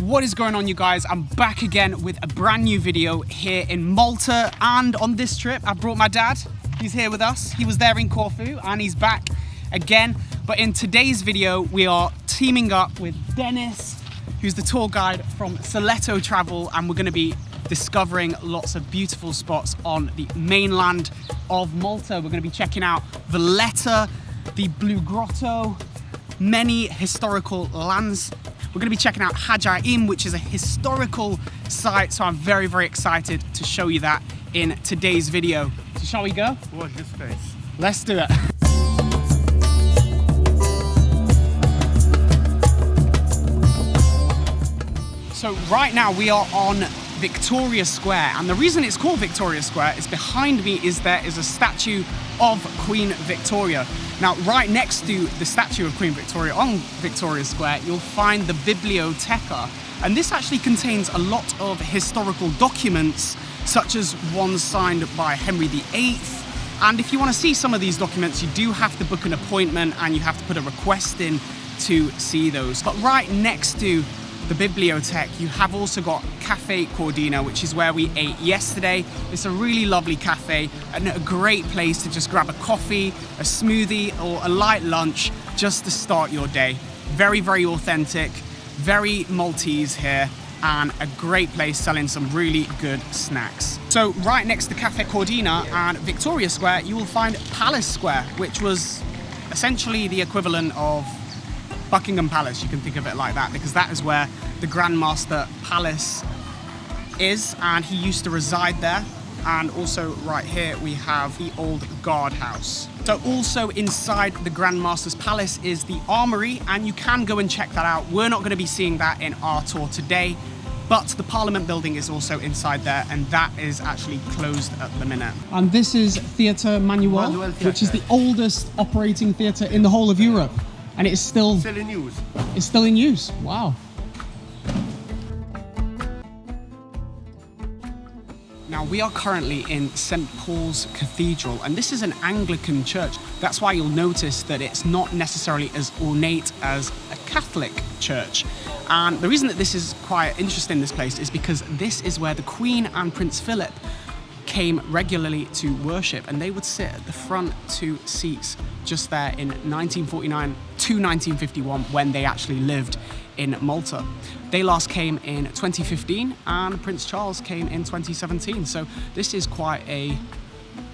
What is going on, you guys? I'm back again with a brand new video here in Malta, and on this trip I brought my dad. He's here with us. He was there in Corfu and he's back again. But in today's video we are teaming up with Dennis, who's the tour guide from Soleto Travel, and we're going to be discovering lots of beautiful spots on the mainland of Malta. We're going to be checking out Valetta, the Blue Grotto, many historical lands. We're going to be checking out Hagar Qim, which is a historical site, so I'm very, very excited to show you that in today's video. So shall we go? Watch this space. Let's do it. So right now we are on Victoria Square, and the reason it's called Victoria Square is behind me there is a statue of Queen Victoria. Now, right next to the statue of Queen Victoria on Victoria Square, you'll find the Biblioteca, and this actually contains a lot of historical documents, such as ones signed by Henry VIII. And if you want to see some of these documents, you do have to book an appointment and you have to put a request in to see those. But right next to the Bibliothèque, you have also got Caffe Cordina, which is where we ate yesterday. It's a really lovely cafe and a great place to just grab a coffee, a smoothie, or a light lunch just to start your day. Very, very authentic, very Maltese here, and a great place selling some really good snacks. So right next to Caffe Cordina and Victoria Square, you will find Palace Square, which was essentially the equivalent of Buckingham Palace. You can think of it like that, because that is where the Grand Master Palace is, and he used to reside there. And also right here we have the old guard house. So also inside the Grand Master's Palace is the armory, and you can go and check that out. We're not going to be seeing that in our tour today, but the Parliament building is also inside there, and that is actually closed at the minute. And this is Theatre Manuel, which is the oldest operating theatre in the whole of Europe. And it's still in use. It's still in use. Wow. Now we are currently in St. Paul's Cathedral, and this is an Anglican church. That's why you'll notice that it's not necessarily as ornate as a Catholic church. And the reason that this is quite interesting, this place, is because this is where the Queen and Prince Philip came regularly to worship, and they would sit at the front two seats just there in 1949 to 1951, when they actually lived in Malta. They last came in 2015 and Prince Charles came in 2017. So this is quite a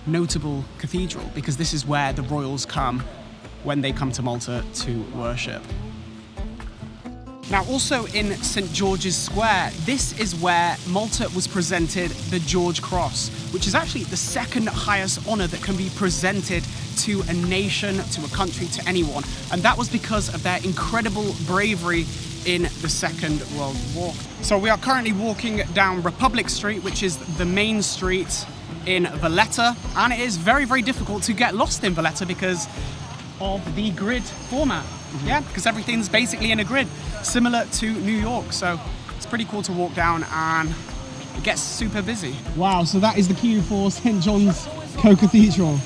notable cathedral, because this is where the royals come when they come to Malta to worship. Now, also in St. George's Square, this is where Malta was presented the George Cross, which is actually the second highest honour that can be presented to a nation, to a country, to anyone. And that was because of their incredible bravery in the Second World War. So we are currently walking down Republic Street, which is the main street in Valetta. And it is very, very difficult to get lost in Valetta because of the grid format. Yeah, because everything's basically in a grid, similar to New York. So it's pretty cool to walk down, and it gets super busy. Wow, so that is the queue for St. John's Co-Cathedral.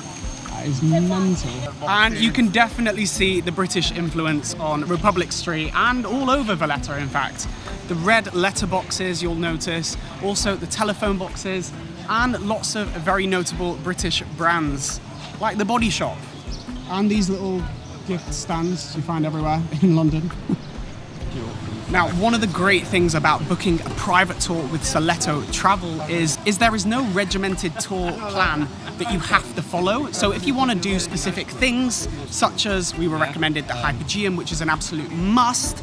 That is mental. And you can definitely see the British influence on Republic Street and all over Valetta, in fact. The red letterboxes you'll notice, also the telephone boxes, and lots of very notable British brands, like the Body Shop. And these little gift stands you find everywhere in London. Now, one of the great things about booking a private tour with Soleto Travel is there is no regimented tour plan that you have to follow. So if you want to do specific things, such as we were recommended the Hypogeum, which is an absolute must,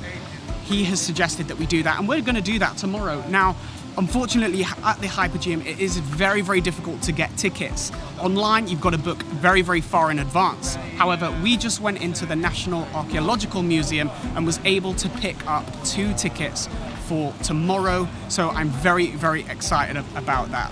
he has suggested that we do that, and we're going to do that tomorrow. Now, unfortunately, at the Hypogeum, it is very, very difficult to get tickets. Online, you've got to book very, very far in advance. However, we just went into the National Archaeological Museum and was able to pick up 2 tickets for tomorrow. So I'm very, very excited about that.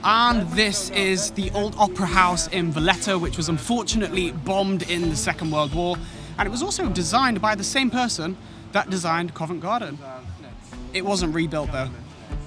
And this is the old opera house in Valetta, which was unfortunately bombed in the Second World War. And it was also designed by the same person that designed Covent Garden. It wasn't rebuilt though.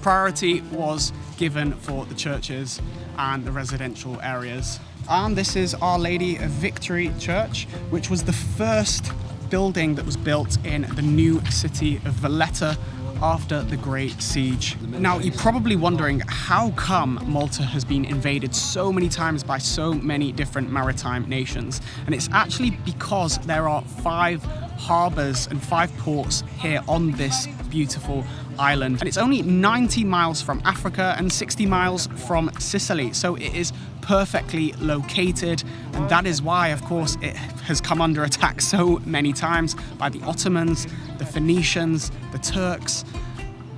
Priority was given for the churches and the residential areas. And this is Our Lady of Victory Church, which was the first building that was built in the new city of Valetta after the Great Siege. Now, you're probably wondering how come Malta has been invaded so many times by so many different maritime nations. And it's actually because there are 5 harbours and 5 ports here on this beautiful island. And it's only 90 miles from Africa and 60 miles from Sicily. So it is perfectly located. And that is why, of course, it has come under attack so many times by the Ottomans, the Phoenicians, the Turks,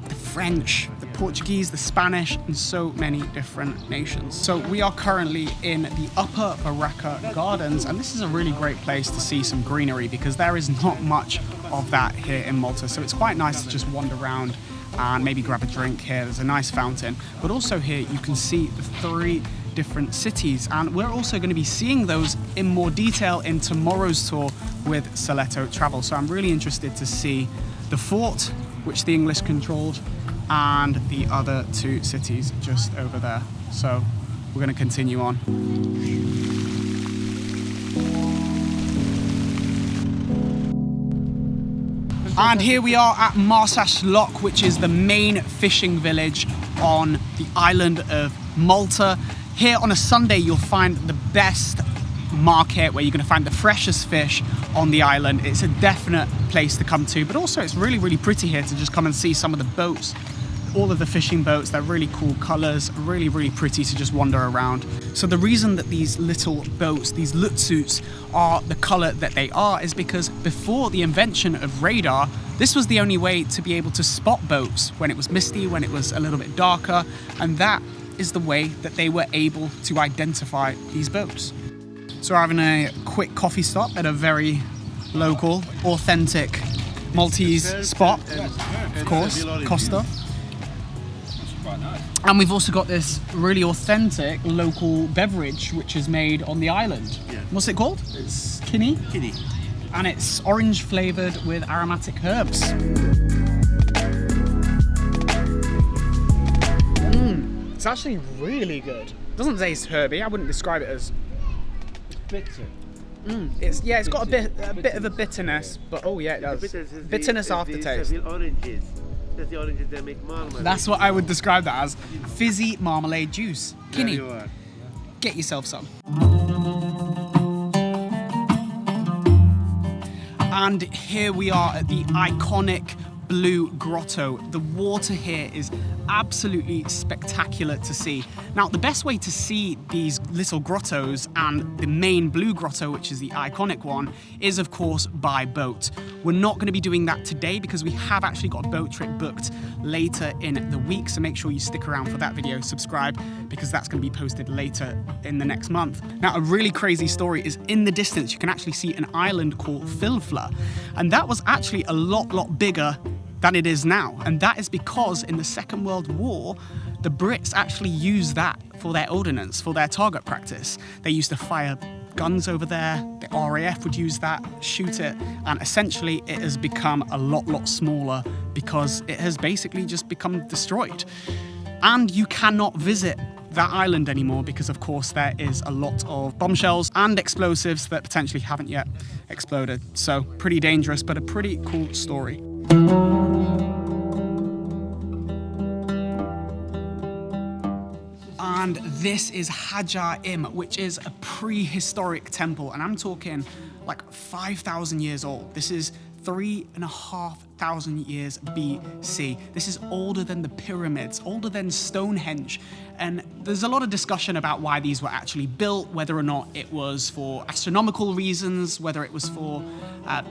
the French, the Portuguese, the Spanish, and so many different nations. So we are currently in the Upper Barrakka Gardens, and this is a really great place to see some greenery because there is not much of that here in Malta. So it's quite nice to just wander around and maybe grab a drink here. There's a nice fountain, but also here you can see the 3 different cities, and we're also going to be seeing those in more detail in tomorrow's tour with Soleto Travel. So I'm really interested to see the fort, which the English controlled, and the other 2 cities just over there. So we're going to continue on. And here we are at Marsaxlokk, which is the main fishing village on the island of Malta. Here on a Sunday, you'll find the best market where you're going to find the freshest fish on the island. It's a definite place to come to, but also it's really, really pretty here to just come and see some of the boats. All of the fishing boats, they're really cool colors, really, really pretty to just wander around. So the reason that these little boats, these lutsuts, are the color that they are is because before the invention of radar, this was the only way to be able to spot boats when it was misty, when it was a little bit darker, and that is the way that they were able to identify these boats. So we're having a quick coffee stop at a very local, authentic Maltese spot, of course, Costa. And we've also got this really authentic local beverage which is made on the island. Yeah. What's it called? It's Kinne. Kinne. And it's orange flavoured with aromatic herbs. It's actually really good. It doesn't taste herby. I wouldn't describe it as Bitter. it's got a bit of a bitterness, but oh yeah, it does. Bitterness aftertaste. Oranges. That's the oranges that make marmalade. That's what I would describe that as. Fizzy marmalade juice. There Kinne, you are. get yourself some. And here we are at the iconic Blue Grotto. The water here is absolutely spectacular to see. Now, the best way to see these little grottos and the main Blue Grotto, which is the iconic one, is of course by boat. We're not going to be doing that today because we have actually got a boat trip booked later in the week, so make sure you stick around for that video, subscribe, because that's going to be posted later in the next month. Now, a really crazy story is in the distance you can actually see an island called Filfla, and that was actually a lot bigger than it is now. And that is because in the Second World War, the Brits actually used that for their ordnance, for their target practice. They used to fire guns over there, the RAF would use that, shoot it, and essentially it has become a lot smaller because it has basically just become destroyed. And you cannot visit that island anymore because of course there is a lot of bombshells and explosives that potentially haven't yet exploded. So pretty dangerous, but a pretty cool story. And this is Hagar Qim, which is a prehistoric temple, and I'm talking like 5,000 years old. This is 3,500 years BC. This is older than the pyramids, older than Stonehenge. And there's a lot of discussion about why these were actually built, whether or not it was for astronomical reasons, whether it was for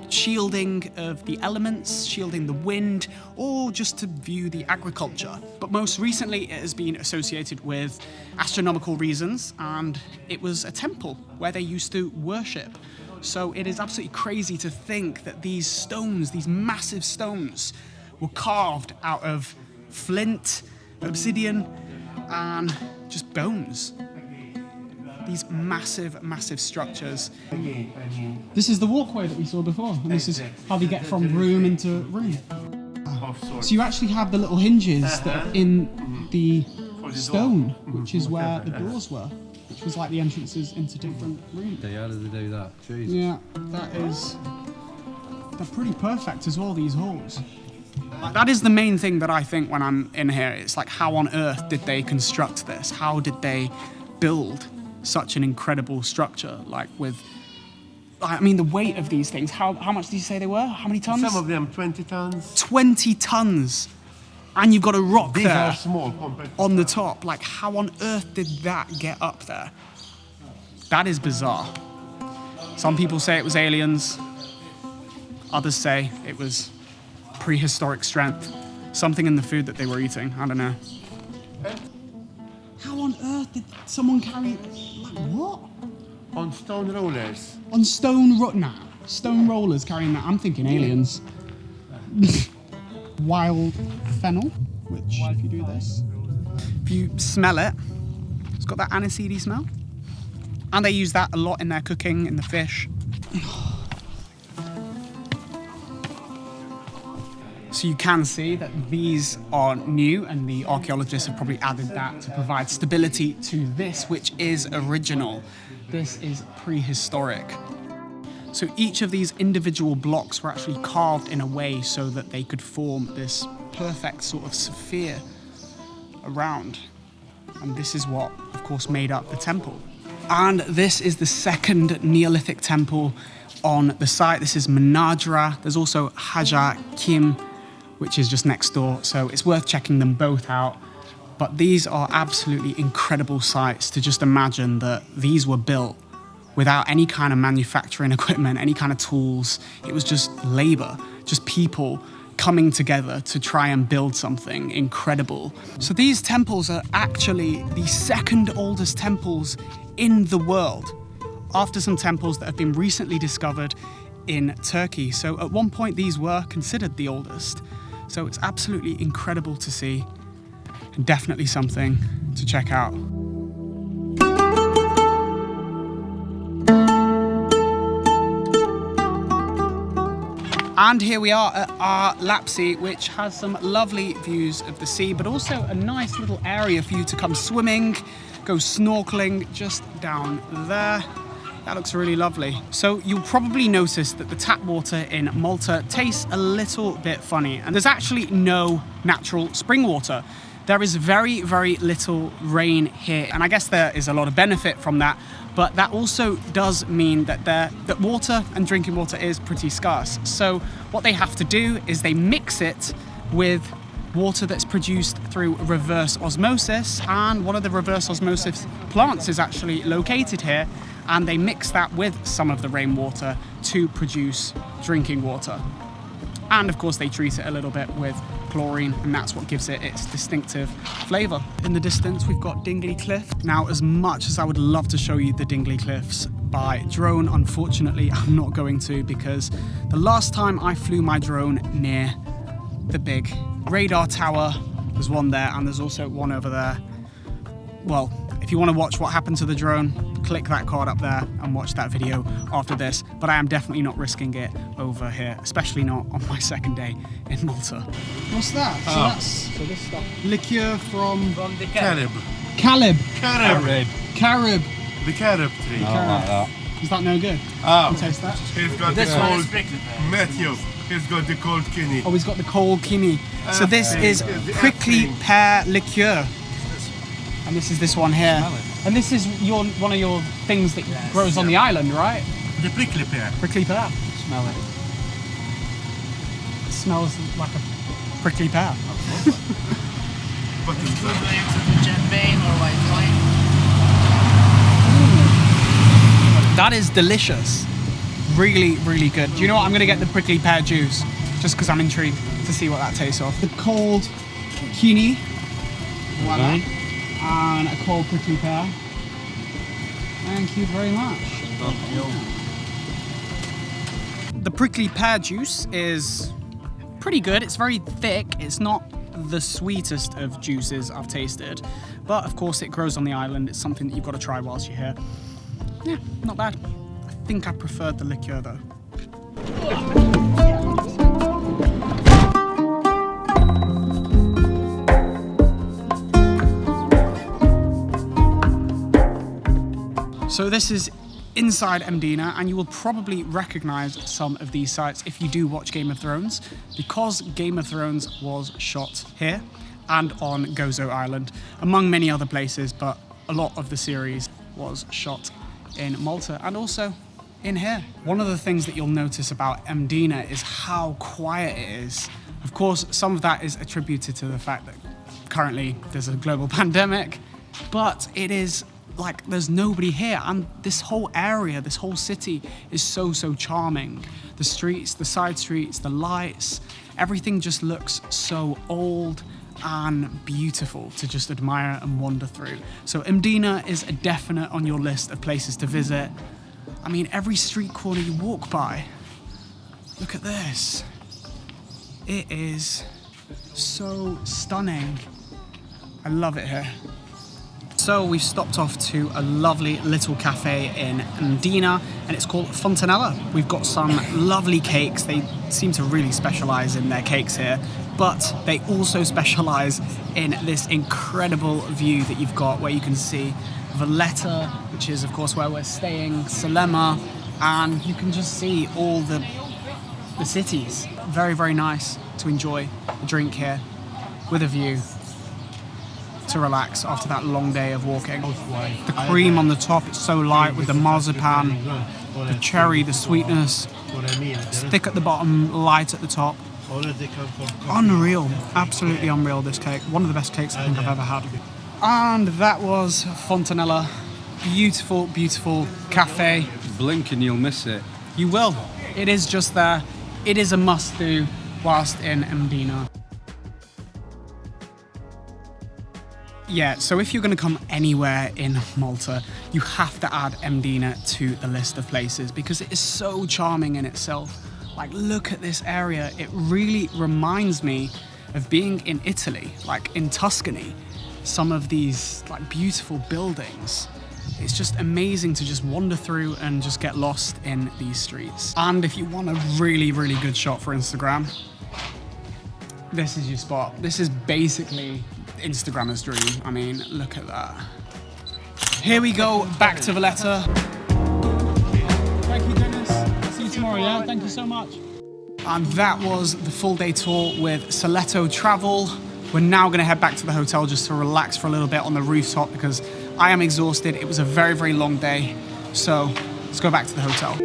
shielding of the elements, shielding the wind, or just to view the agriculture. But most recently, it has been associated with astronomical reasons, and it was a temple where they used to worship. So it is absolutely crazy to think that these stones, these massive stones, were carved out of flint, obsidian, and just bones. These massive structures. This is the walkway that we saw before, and this is how they get from room into room. So you actually have the little hinges that are in the stone, which is where the doors were, which was like the entrances into different rooms. How did they do that? Jesus. Yeah, they're pretty perfect as well, these halls. That is the main thing that I think when I'm in here. It's like, how on earth did they construct this? How did they build such an incredible structure? Like with, I mean, the weight of these things. How much did you say they were? How many tons? Some of them 20 tons. 20 tons. And you've got a rock These there are small compared to on the top. Like, how on earth did that get up there? That is bizarre. Some people say it was aliens. Others say it was prehistoric strength. Something in the food that they were eating. I don't know. How on earth did someone carry... Like, what? on stone rollers. On stone rollers carrying that. I'm thinking aliens. Wild fennel, which if you do this, if you smell it, it's got that aniseedy smell. And they use that a lot in their cooking, in the fish. So you can see that these are new, and the archaeologists have probably added that to provide stability to this, which is original. This is prehistoric. So each of these individual blocks were actually carved in a way so that they could form this perfect sort of sphere around. And this is what, of course, made up the temple. And this is the second Neolithic temple on the site. This is Mnajdra. There's also Hagar Qim, which is just next door. So it's worth checking them both out. But these are absolutely incredible sites to just imagine that these were built without any kind of manufacturing equipment, any kind of tools. It was just labor, just people coming together to try and build something incredible. So these temples are actually the second oldest temples in the world, after some temples that have been recently discovered in Turkey. So at one point these were considered the oldest. So it's absolutely incredible to see, and definitely something to check out. And here we are at Ghar Lapsi, which has some lovely views of the sea, but also a nice little area for you to come swimming, go snorkeling just down there. That looks really lovely. So you'll probably notice that the tap water in Malta tastes a little bit funny, and there's actually no natural spring water. There is very, very little rain here, and I guess there is a lot of benefit from that, but that also does mean that water and drinking water is pretty scarce. So what they have to do is they mix it with water that's produced through reverse osmosis, and one of the reverse osmosis plants is actually located here, and they mix that with some of the rainwater to produce drinking water. And of course they treat it a little bit with chlorine, and that's what gives it its distinctive flavour. In the distance we've got Dingli Cliff. Now, as much as I would love to show you the Dingli Cliffs by drone, unfortunately I'm not going to, because the last time I flew my drone near the big radar tower, there's one there and there's also one over there. Well, if you want to watch what happened to the drone, click that card up there and watch that video after this, but I am definitely not risking it over here, especially not on my second day in Malta. What's that? So this stuff. Liqueur from the Carib. Caleb. Carib. The Carib tree. I don't like that. Is that no good? Oh. Can you taste that? He's got This the one cold is prickly pear. Matthew. He's got the cold Kinne. Oh, he's got the cold Kinne. So this is prickly pear liqueur. And this is this one here. Smell it. And this is one of your things that grows on the island, right? The prickly pear. Prickly pear. Smell it. It smells like a prickly pear. But it's good. Champagne or white wine. That is delicious. Really, really good. Do you know what? I'm going to get the prickly pear juice just because I'm intrigued to see what that tastes of. The cold Kinne. Like that. And a cold prickly pear. Thank you very much. The prickly pear juice is pretty good. It's very thick. It's not the sweetest of juices I've tasted, but of course it grows on the island. It's something that you've got to try whilst you're here. Yeah, not bad. I think I preferred the liqueur though. So this is inside Mdina, and you will probably recognize some of these sites if you do watch Game of Thrones, because Game of Thrones was shot here and on Gozo Island, among many other places, but a lot of the series was shot in Malta and also in here. One of the things that you'll notice about Mdina is how quiet it is. Of course, some of that is attributed to the fact that currently there's a global pandemic, but it is like there's nobody here, and this whole area, this whole city is so charming. The streets, the side streets, the lights, everything just looks so old and beautiful to just admire and wander through. So Mdina is a definite on your list of places to visit. I mean, every street corner you walk by, look at this. It is so stunning. I love it here. So we've stopped off to a lovely little cafe in Mdina, and it's called Fontanella. We've got some lovely cakes. They seem to really specialize in their cakes here, but they also specialize in this incredible view that you've got where you can see Valetta, which is of course where we're staying, Salema, and you can just see all the cities. Very nice to enjoy a drink here with a view, to relax after that long day of walking. The cream on the top, it's so light with the marzipan, the cherry, the sweetness. It's thick at the bottom, light at the top. Unreal, absolutely unreal, this cake. One of the best cakes I think I've ever had. And that was Fontanella. Beautiful cafe. Blink and you'll miss it. You will. It is just there. It is a must do whilst in Mdina. Yeah, so if you're going to come anywhere in Malta, you have to add Mdina to the list of places because it is so charming in itself. Like, look at this area. It really reminds me of being in Italy, like in Tuscany. Some of these like beautiful buildings. It's just amazing to just wander through and just get lost in these streets. And if you want a really good shot for Instagram, this is your spot. This is basically Instagrammer's dream. I mean, look at that. Here we go, back to Valetta. Thank you, Dennis. See you tomorrow, yeah? Thank you so much. And that was the full day tour with Soleto Travel. We're now gonna head back to the hotel just to relax for a little bit on the rooftop because I am exhausted. It was a very long day. So let's go back to the hotel.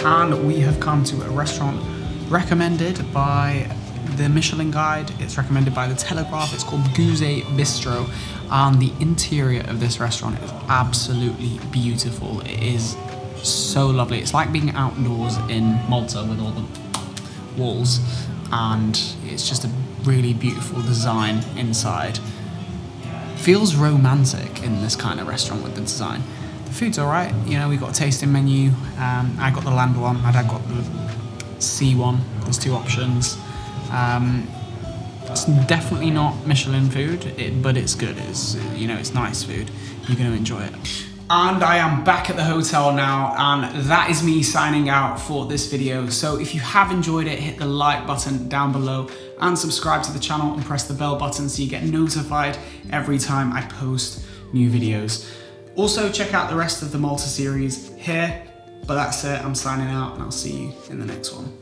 And we have come to a restaurant recommended by the Michelin Guide. It's recommended by the Telegraph. It's called Guze Bistro. And the interior of this restaurant is absolutely beautiful. It is so lovely. It's like being outdoors in Malta with all the walls. And it's just a really beautiful design inside. Feels romantic in this kind of restaurant with the design. The food's all right, you know, we got a tasting menu. I got the land one, my dad got the sea one. There's two options. It's definitely not Michelin food, but it's good. It's, you know, it's nice food. You're gonna enjoy it. And I am back at the hotel now, and that is me signing out for this video. So if you have enjoyed it, hit the like button down below and subscribe to the channel and press the bell button so you get notified every time I post new videos. Also, check out the rest of the Malta series here. But that's it, I'm signing out and I'll see you in the next one.